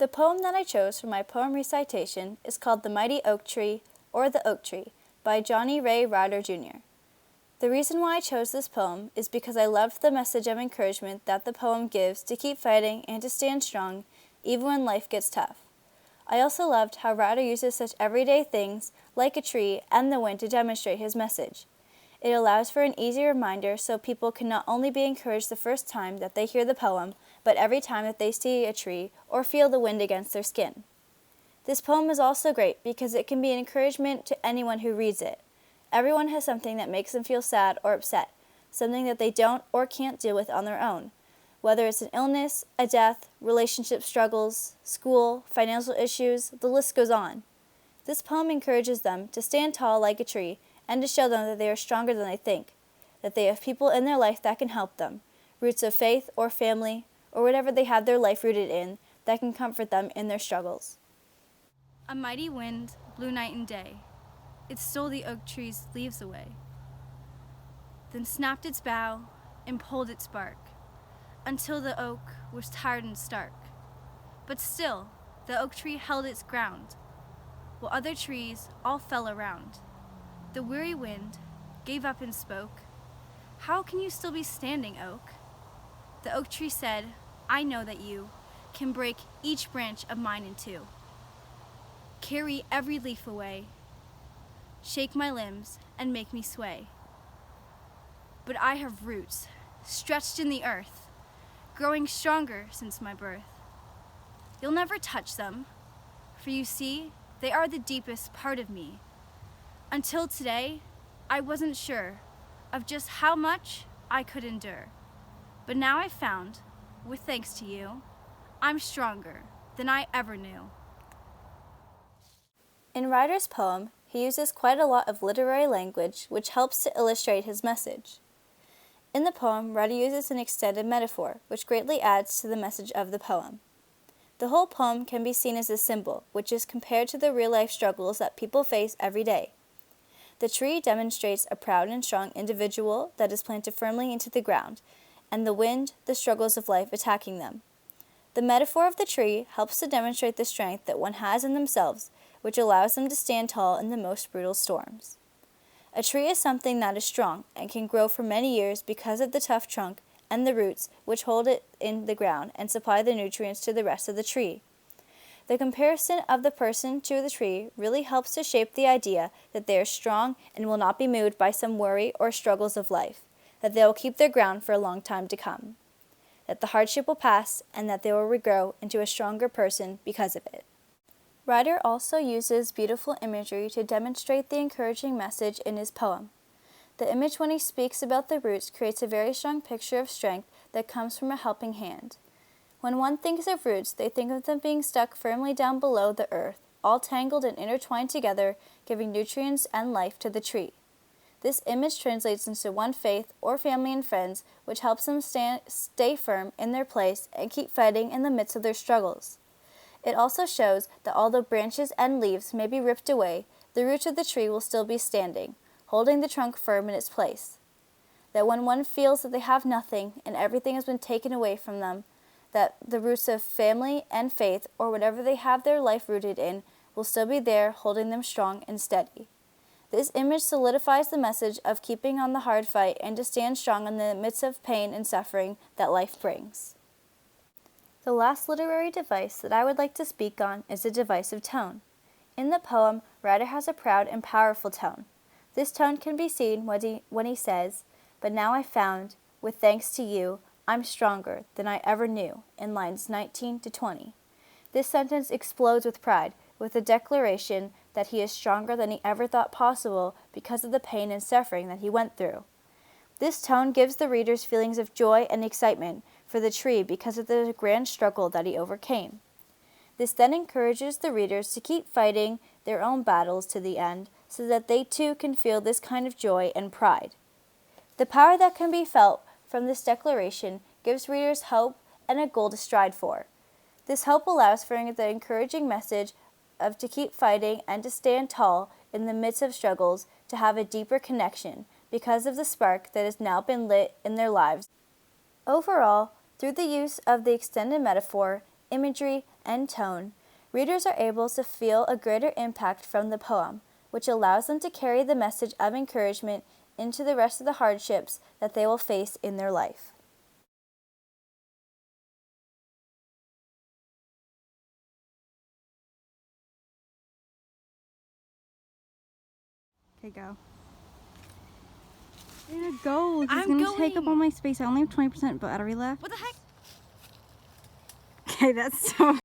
The poem that I chose for my poem recitation is called The Mighty Oak Tree, or The Oak Tree, by Johnny Ray Ryder Jr. The reason why I chose this poem is because I loved the message of encouragement that the poem gives to keep fighting and to stand strong, even when life gets tough. I also loved how Ryder uses such everyday things, like a tree and the wind, to demonstrate his message. It allows for an easy reminder so people can not only be encouraged the first time that they hear the poem, but every time that they see a tree or feel the wind against their skin. This poem is also great because it can be an encouragement to anyone who reads it. Everyone has something that makes them feel sad or upset, something that they don't or can't deal with on their own. Whether it's an illness, a death, relationship struggles, school, financial issues, the list goes on. This poem encourages them to stand tall like a tree and to show them that they are stronger than they think, that they have people in their life that can help them, roots of faith or family, or whatever they have their life rooted in that can comfort them in their struggles. A mighty wind blew night and day. It stole the oak tree's leaves away, then snapped its bough and pulled its bark, until the oak was tired and stark. But still, the oak tree held its ground, while other trees all fell around. The weary wind gave up and spoke, "How can you still be standing, oak?" The oak tree said, "I know that you can break each branch of mine in two, carry every leaf away, shake my limbs and make me sway. But I have roots stretched in the earth, growing stronger since my birth. You'll never touch them, for you see, they are the deepest part of me. Until today, I wasn't sure of just how much I could endure. But now I've found, with thanks to you, I'm stronger than I ever knew." In Ryder's poem, he uses quite a lot of literary language which helps to illustrate his message. In the poem, Ryder uses an extended metaphor, which greatly adds to the message of the poem. The whole poem can be seen as a symbol, which is compared to the real-life struggles that people face every day. The tree demonstrates a proud and strong individual that is planted firmly into the ground, and the wind, the struggles of life attacking them. The metaphor of the tree helps to demonstrate the strength that one has in themselves, which allows them to stand tall in the most brutal storms. A tree is something that is strong and can grow for many years because of the tough trunk and the roots which hold it in the ground and supply the nutrients to the rest of the tree. The comparison of the person to the tree really helps to shape the idea that they are strong and will not be moved by some worry or struggles of life, that they will keep their ground for a long time to come, that the hardship will pass, and that they will regrow into a stronger person because of it. Ryder also uses beautiful imagery to demonstrate the encouraging message in his poem. The image when he speaks about the roots creates a very strong picture of strength that comes from a helping hand. When one thinks of roots, they think of them being stuck firmly down below the earth, all tangled and intertwined together, giving nutrients and life to the tree. This image translates into one faith or family and friends, which helps them stay firm in their place and keep fighting in the midst of their struggles. It also shows that although branches and leaves may be ripped away, the roots of the tree will still be standing, holding the trunk firm in its place. That when one feels that they have nothing and everything has been taken away from them, that the roots of family and faith, or whatever they have their life rooted in, will still be there, holding them strong and steady. This image solidifies the message of keeping on the hard fight and to stand strong in the midst of pain and suffering that life brings. The last literary device that I would like to speak on is the device of tone. In the poem, Ryder has a proud and powerful tone. This tone can be seen when he says, "But now I found, with thanks to you, I'm stronger than I ever knew," in lines 19 to 20. This sentence explodes with pride, with a declaration that he is stronger than he ever thought possible because of the pain and suffering that he went through. This tone gives the readers feelings of joy and excitement for the tree because of the grand struggle that he overcame. This then encourages the readers to keep fighting their own battles to the end so that they too can feel this kind of joy and pride. The power that can be felt from this declaration gives readers hope and a goal to strive for. This hope allows for the encouraging message of to keep fighting and to stand tall in the midst of struggles, to have a deeper connection because of the spark that has now been lit in their lives. Overall, through the use of the extended metaphor imagery, and tone, readers are able to feel a greater impact from the poem, which allows them to carry the message of encouragement into the rest of the hardships that they will face in their life. Okay, go. Way to go. He's I'm gonna going. take up all my space. I only have 20% battery left. What the heck? Okay, that's so